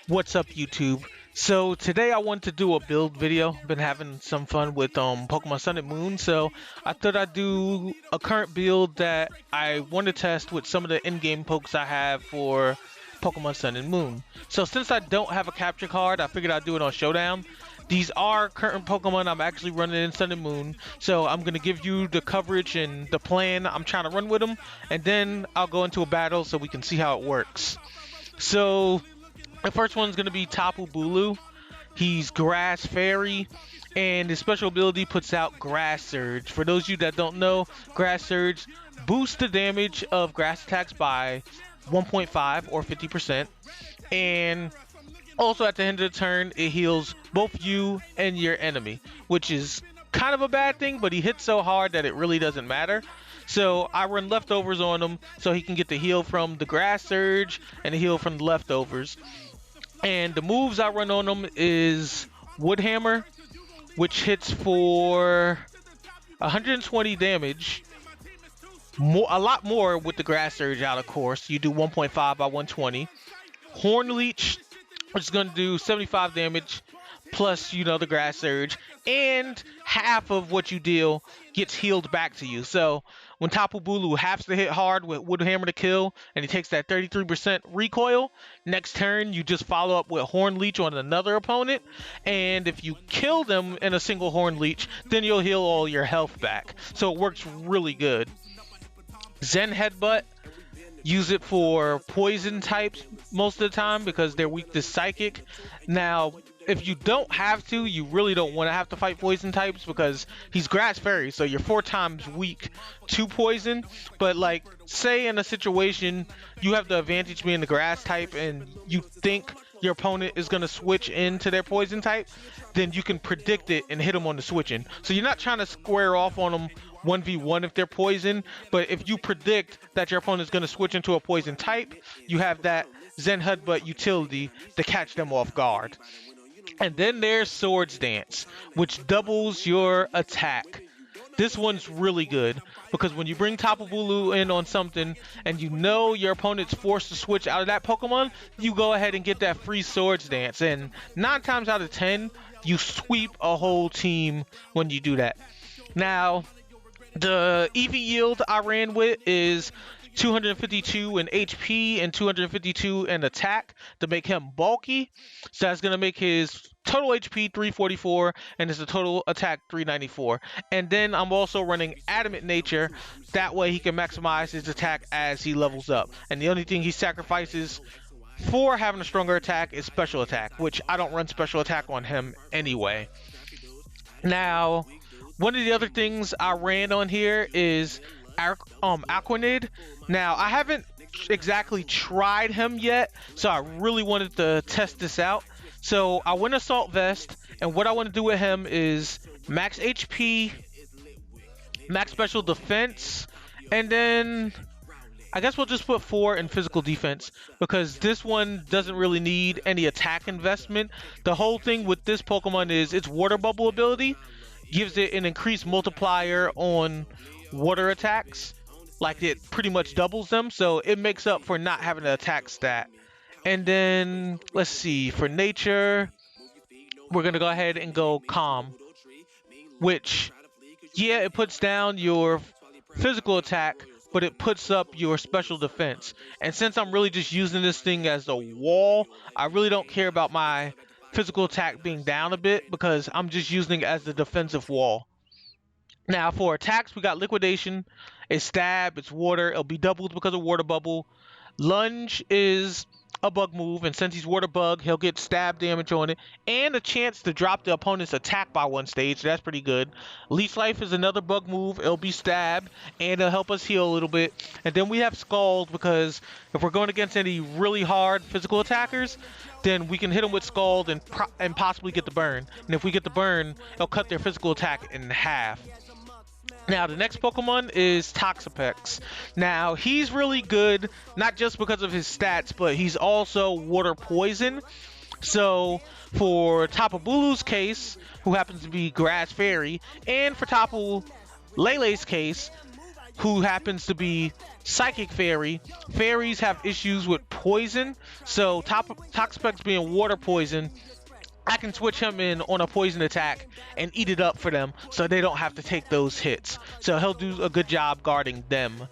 What's up, YouTube? So today I want to do a build video. Been having some fun with Pokemon Sun and Moon, so I thought I'd do a current build that I want to test with some of the in-game pokes I have for Pokemon Sun and Moon. So since I don't have a capture card, I figured I'd do it on Showdown. These are current Pokemon I'm actually running in Sun and Moon, so I'm gonna give you the coverage and the plan I'm trying to run with them, and then I'll go into a battle so we can see how it works. So the first one's going to be Tapu Bulu. He's Grass Fairy, and his special ability puts out Grass Surge. For those of you that don't know, Grass Surge boosts the damage of grass attacks by 1.5 or 50%. And also at the end of the turn, it heals both you and your enemy, which is kind of a bad thing, but he hits so hard that it really doesn't matter. So I run leftovers on him so he can get the heal from the Grass Surge and the heal from the leftovers. And the moves I run on them is Wood Hammer, which hits for 120 damage. A lot more with the Grass Surge out, of course. You do 1.5 by 120. Horn Leech, which is going to do 75 damage, plus, the Grass Surge. And half of what you deal gets healed back to you. So when Tapu Bulu has to hit hard with Wood Hammer to kill, and he takes that 33% recoil, next turn you just follow up with Horn Leech on another opponent, and if you kill them in a single Horn Leech, then you'll heal all your health back. So it works really good. Zen Headbutt, use it for poison types most of the time because they're weak to psychic. Now, if you don't have to, you really don't want to have to fight poison types because he's Grass Fairy, so you're 4 times weak to poison. But like, say in a situation you have the advantage being the grass type and you think your opponent is going to switch into their poison type, then you can predict it and hit them on the switching. So you're not trying to square off on them 1v1 if they're poison, but if you predict that your opponent is going to switch into a poison type, you have that Zen Headbutt utility to catch them off guard. And then there's Swords Dance, which doubles your attack. This one's really good because when you bring Tapu Bulu in on something and you know your opponent's forced to switch out of that Pokemon, you go ahead and get that free Swords Dance. And 9 times out of 10, you sweep a whole team when you do that. Now, the EV yield I ran with is 252 in HP and 252 in attack to make him bulky. So that's going to make his total HP 344 and his total attack 394. And then I'm also running Adamant Nature. That way he can maximize his attack as he levels up. And the only thing he sacrifices for having a stronger attack is special attack, which I don't run special attack on him anyway. Now, one of the other things I ran on here is Aquanid. Now, I haven't exactly tried him yet, so I really wanted to test this out. So I went Assault Vest, and what I want to do with him is max HP, max special defense, and then I guess we'll just put 4 in physical defense because this one doesn't really need any attack investment. The whole thing with this Pokemon is its Water Bubble ability gives it an increased multiplier on water attacks. Like, it pretty much doubles them, so it makes up for not having an attack stat. And then let's see, for nature we're gonna go ahead and go Calm, which, yeah, it puts down your physical attack, but it puts up your special defense. And since I'm really just using this thing as a wall, I really don't care about my physical attack being down a bit because I'm just using it as the defensive wall. Now for attacks, we got Liquidation, it's Stab, it's Water, it'll be doubled because of Water Bubble. Lunge is a bug move, and since he's Water Bug, he'll get stab damage on it and a chance to drop the opponent's attack by 1 stage, so that's pretty good. Leech Life is another bug move, it'll be stab and it'll help us heal a little bit. And then we have Scald because if we're going against any really hard physical attackers, then we can hit them with Scald and possibly get the burn. And if we get the burn, it'll cut their physical attack in half. Now, the next Pokemon is Toxapex. Now, he's really good, not just because of his stats, but he's also water poison. So, for Tapu Bulu's case, who happens to be Grass Fairy, and for Tapu Lele's case, who happens to be Psychic Fairy. Fairies have issues with poison, so Toxapex being water poison, I can switch him in on a poison attack and eat it up for them so they don't have to take those hits. So he'll do a good job guarding them.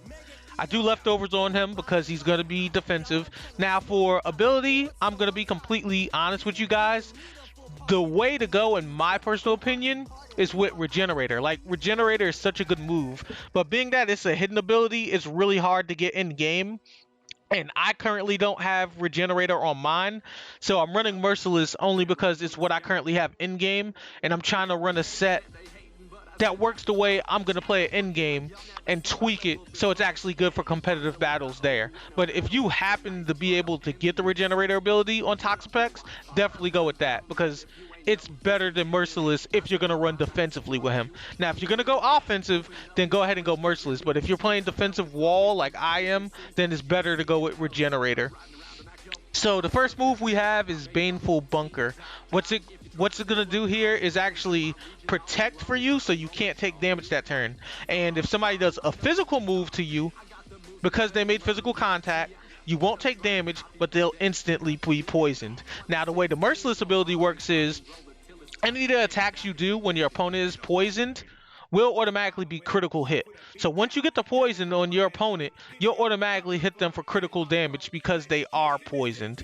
I do leftovers on him because he's going to be defensive. Now for ability, I'm going to be completely honest with you guys. The way to go, in my personal opinion, is with Regenerator. Like, Regenerator is such a good move, but being that it's a hidden ability, it's really hard to get in game. And I currently don't have Regenerator on mine, so I'm running Merciless only because it's what I currently have in game, and I'm trying to run a set that works the way I'm going to play it in game and tweak it so it's actually good for competitive battles there. But if you happen to be able to get the Regenerator ability on Toxapex, definitely go with that because it's better than Merciless if you're going to run defensively with him. Now, if you're going to go offensive, then go ahead and go Merciless. But if you're playing defensive wall like I am, then it's better to go with Regenerator. So the first move we have is Baneful Bunker. What's it gonna do here is actually protect for you so you can't take damage that turn. And if somebody does a physical move to you, because they made physical contact, you won't take damage, but they'll instantly be poisoned. Now the way the Merciless ability works is any of the attacks you do when your opponent is poisoned will automatically be critical hit. So once you get the poison on your opponent, you'll automatically hit them for critical damage because they are poisoned.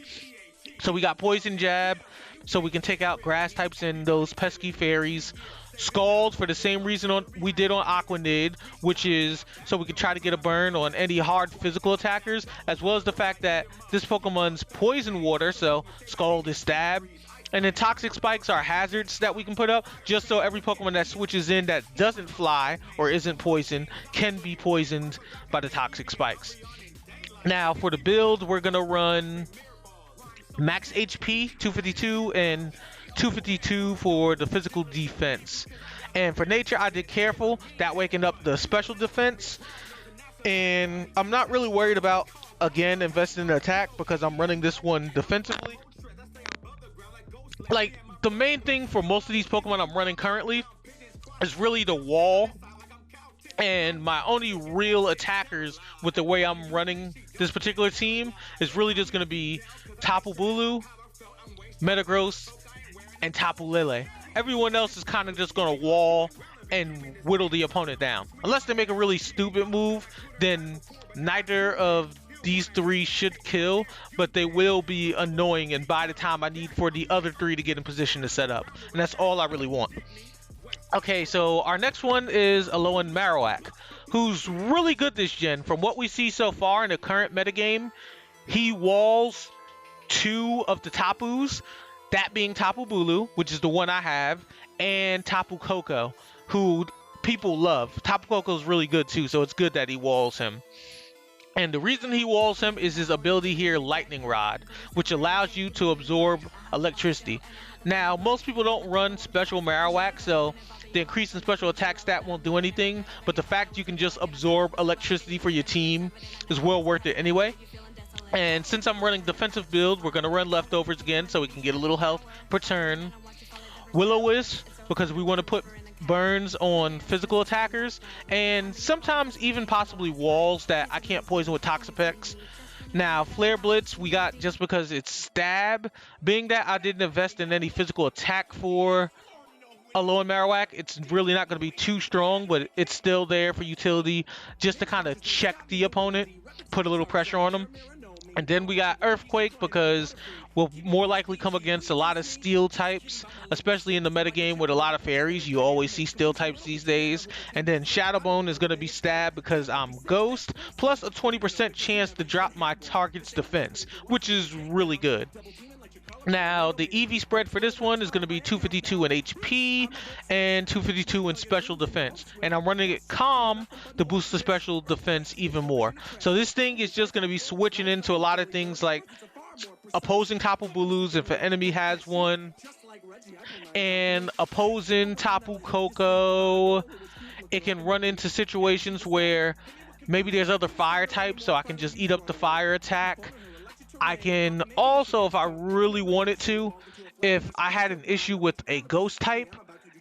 So we got Poison Jab, so we can take out grass types and those pesky fairies. Scald for the same reason we did on Aquanid, which is so we can try to get a burn on any hard physical attackers, as well as the fact that this Pokemon's poison water, so Scald is stab. And then Toxic Spikes are hazards that we can put up, just so every Pokemon that switches in that doesn't fly or isn't poisoned can be poisoned by the Toxic Spikes. Now for the build, we're going to run max HP, 252, and 252 for the physical defense. And for nature, I did careful, that way I can up the special defense. And I'm not really worried about, again, investing in attack because I'm running this one defensively. Like, the main thing for most of these Pokemon I'm running currently is really the wall. And my only real attackers with the way I'm running this particular team is really just going to be Tapu Bulu, Metagross, and Tapu Lele. Everyone else is kind of just going to wall and whittle the opponent down. Unless they make a really stupid move, then neither of these three should kill, but they will be annoying and buy the time I need for the other three to get in position to set up. And that's all I really want. Okay, so our next one is Alolan Marowak, who's really good this gen. From what we see so far in the current metagame, he walls two of the Tapus, that being Tapu Bulu, which is the one I have, and Tapu Koko, who people love. Tapu Koko is really good too, so it's good that he walls him. And the reason he walls him is his ability here, Lightning Rod, which allows you to absorb electricity. Now, most people don't run Special Marowak, so the increase in special attack stat won't do anything, but the fact you can just absorb electricity for your team is well worth it anyway. And since I'm running defensive build, we're going to run leftovers again so we can get a little health per turn. Will-O-Wisp, because we want to put burns on physical attackers, and sometimes even possibly walls that I can't poison with Toxapex. Now, Flare Blitz we got just because it's stab. Being that I didn't invest in any physical attack for Alolan Marowak, it's really not going to be too strong, but it's still there for utility just to kind of check the opponent, put a little pressure on them. And then we got Earthquake because we'll more likely come against a lot of steel types, especially in the metagame with a lot of fairies. You always see steel types these days. And then Shadowbone is going to be stab because I'm Ghost, plus a 20% chance to drop my target's defense, which is really good. Now, the EV spread for this one is going to be 252 in HP and 252 in special defense. And I'm running it calm to boost the special defense even more. So this thing is just going to be switching into a lot of things like opposing Tapu Bulus if an enemy has one, and opposing Tapu Koko. It can run into situations where maybe there's other fire types, so I can just eat up the fire attack. I can also, if I really wanted to, if I had an issue with a ghost type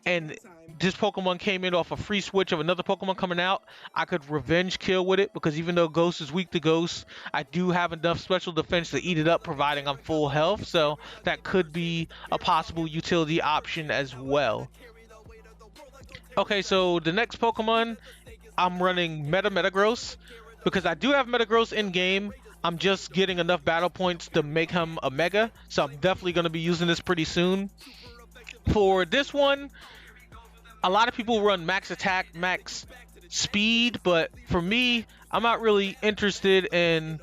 and this Pokemon came in off a free switch of another Pokemon coming out, I could revenge kill with it, because even though Ghost is weak to Ghost, I do have enough special defense to eat it up, providing I'm full health, so that could be a possible utility option as well. Okay, so the next Pokemon, I'm running Metagross, because I do have Metagross in game. I'm just getting enough battle points to make him a Mega, so I'm definitely going to be using this pretty soon. For this one, a lot of people run max attack, max speed, but for me, I'm not really interested in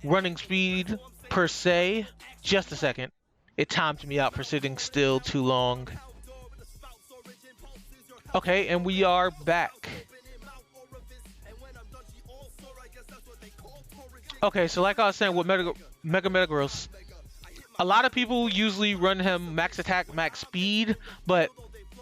running speed per se. Just a second. It timed me out for sitting still too long. Okay, and we are back. Okay, so like I was saying with Mega Metagross, a lot of people usually run him max attack, max speed, but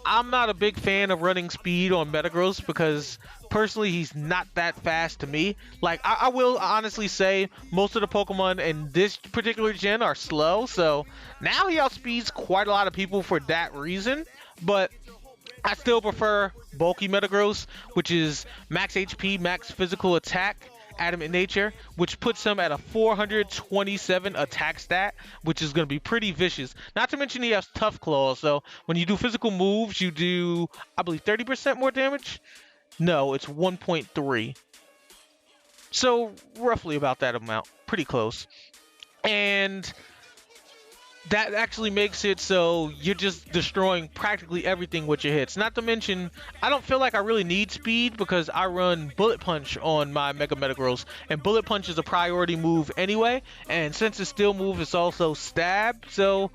I'm not a big fan of running speed on Metagross because personally he's not that fast to me. Like I will honestly say most of the Pokemon in this particular gen are slow, so now he outspeeds quite a lot of people for that reason. But I still prefer bulky Metagross, which is max HP, max physical attack, adamant nature, which puts him at a 427 attack stat, which is going to be pretty vicious. Not to mention he has tough claws, so when you do physical moves, you do, I believe, 30% more damage? No, it's 1.3. So roughly about that amount, pretty close. And that actually makes it so you're just destroying practically everything with your hits. Not to mention, I don't feel like I really need speed because I run Bullet Punch on my Mega Metagross, and Bullet Punch is a priority move anyway, and since it's Steel move, it's also Stab, so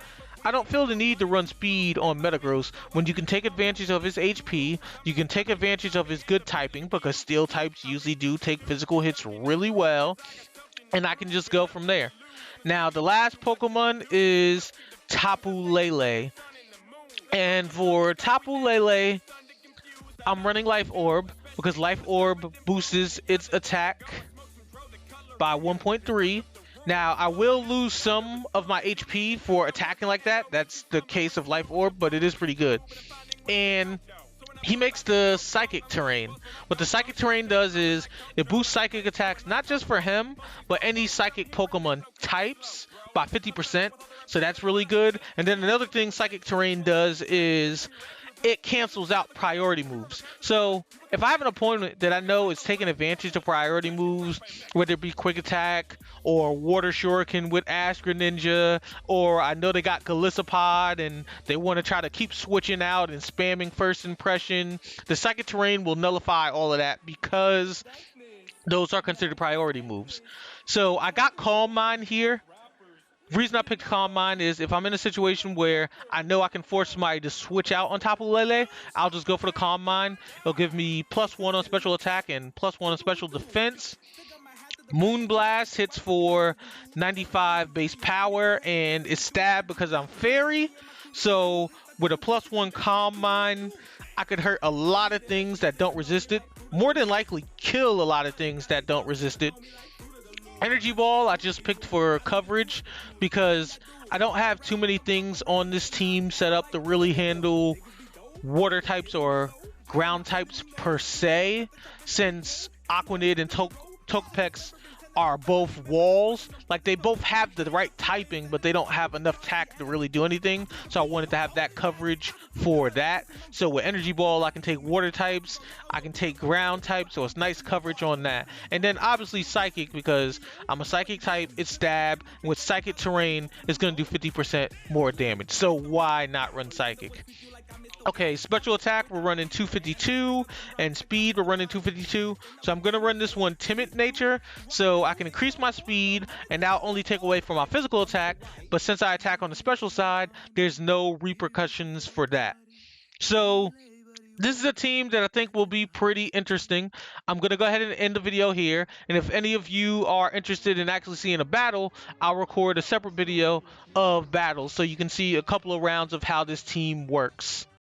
I don't feel the need to run speed on Metagross when you can take advantage of his HP, you can take advantage of his good typing, because Steel types usually do take physical hits really well, and I can just go from there. Now, the last Pokemon is Tapu Lele. And for Tapu Lele, I'm running Life Orb because Life Orb boosts its attack by 1.3. Now, I will lose some of my HP for attacking like that. That's the case of Life Orb, but it is pretty good. And he makes the Psychic Terrain. What the Psychic Terrain does is it boosts Psychic attacks not just for him, but any Psychic Pokemon types by 50%. So that's really good. And then another thing Psychic Terrain does is it cancels out priority moves. So if I have an opponent that I know is taking advantage of priority moves, whether it be Quick Attack or Water Shuriken with Ash Greninja, or I know they got Golisopod and they want to try to keep switching out and spamming First Impression, the Psychic Terrain will nullify all of that because those are considered priority moves. So I got Calm Mind here. The reason I picked Calm Mind is if I'm in a situation where I know I can force somebody to switch out on Tapu Lele, I'll just go for the Calm Mind. It'll give me +1 on special attack and +1 on special defense. Moonblast hits for 95 base power and is stabbed because I'm fairy. So with a +1 Calm Mind, I could hurt a lot of things that don't resist it. More than likely kill a lot of things that don't resist it. Energy Ball I just picked for coverage because I don't have too many things on this team set up to really handle water types or ground types per se, since Aquanid and Togepex are both walls. Like they both have the right typing, but they don't have enough attack to really do anything. So I wanted to have that coverage for that. So with Energy Ball, I can take water types, I can take ground types, so it's nice coverage on that. And then obviously Psychic, because I'm a Psychic type, it's Stab. With Psychic Terrain, it's going to do 50% more damage. So why not run Psychic? Okay, special attack, we're running 252, and speed, we're running 252. So I'm going to run this one Timid Nature, so I can increase my speed, and that'll only take away from my physical attack, but since I attack on the special side, there's no repercussions for that. So this is a team that I think will be pretty interesting. I'm going to go ahead and end the video here, and if any of you are interested in actually seeing a battle, I'll record a separate video of battles so you can see a couple of rounds of how this team works.